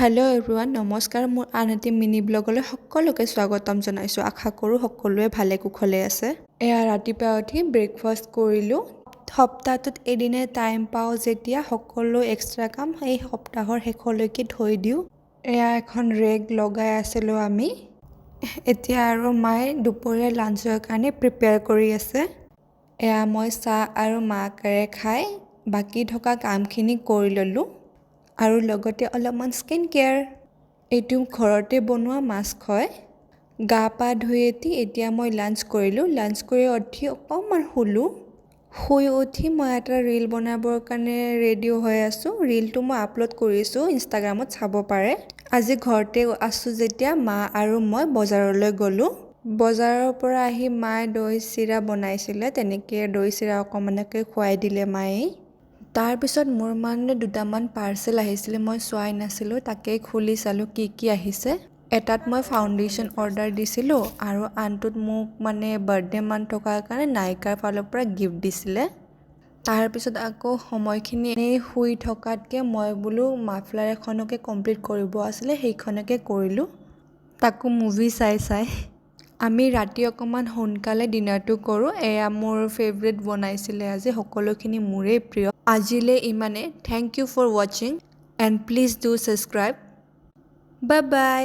Hello' everyone, নমস্কাৰ। মোৰ আন এটি মিনি ব্লগলৈ সকলোকে স্বাগতম জনাইছোঁ। আশা কৰোঁ সকলোৱে ভালে কুশলে আছে। এয়া ৰাতিপুৱা উঠি ব্ৰেকফাষ্ট কৰিলোঁ। সপ্তাহটোত এদিনে টাইম পাওঁ যেতিয়া সকলো এক্সট্ৰা কাম এই সপ্তাহৰ শেষলৈকে থৈ দিওঁ। এয়া এখন ৰেগ লগাই আছিলোঁ আমি। এতিয়া আৰু মায়ে দুপৰীয়া লাঞ্চৰ কাৰণে প্ৰিপেয়াৰ কৰি আছে। এয়া মই চাহ আৰু মাকাৰে খাই বাকী থকা কামখিনি কৰি ল'লোঁ আৰু লগতে অলপমান স্কিন কেয়াৰ। এইটো ঘৰতে বনোৱা মাস্ক হয়। গা পা ধুই এতিয়া মই লাঞ্চ কৰিলোঁ। লাঞ্চ কৰি উঠি অকণমান শুই উঠি মই এটা ৰীল বনাবৰ কাৰণে ৰেডি হৈ আছোঁ। ৰীলটো মই আপলোড কৰিছোঁ ইনষ্টাগ্ৰামত, চাব পাৰে। আজি ঘৰতে আছোঁ যেতিয়া মা আৰু মই বজাৰলৈ গ'লোঁ। বজাৰৰ পৰা আহি মায়ে দৈ চিৰা বনাইছিলে, তেনেকৈ দৈ চিৰা অকণমানকৈ খুৱাই দিলে মায়ে। তাৰপিছত মোৰ মানে দুটামান পাৰ্চেল আহিছিলে, মই চোৱাই নাছিলোঁ, তাকেই খুলি চালোঁ কি কি আহিছে। এটাত মই ফাউণ্ডেশ্যন অৰ্ডাৰ দিছিলোঁ আৰু আনটোত মোক মানে বাৰ্থডে মান্থ থকাৰ কাৰণে নাইকাৰ ফালৰ পৰা গিফ্ট দিছিলে। তাৰপিছত আকৌ সময়খিনি এনেই শুই থকাতকৈ মই বোলো মাফলাৰ এখনকে কমপ্লিট কৰিব আছিলে, সেইখনকে কৰিলোঁ, তাকো মুভি চাই। আমি ৰাতি অকণমান সোনকালে ডিনাৰটো কৰোঁ। এয়া মোৰ ফেভৰেট বনাইছিলে আজি, সকলোখিনি মোৰেই প্ৰিয়। আজিলৈ ইমানে। থেংক ইউ ফৰ ৱাচিং and please do subscribe. Bye bye.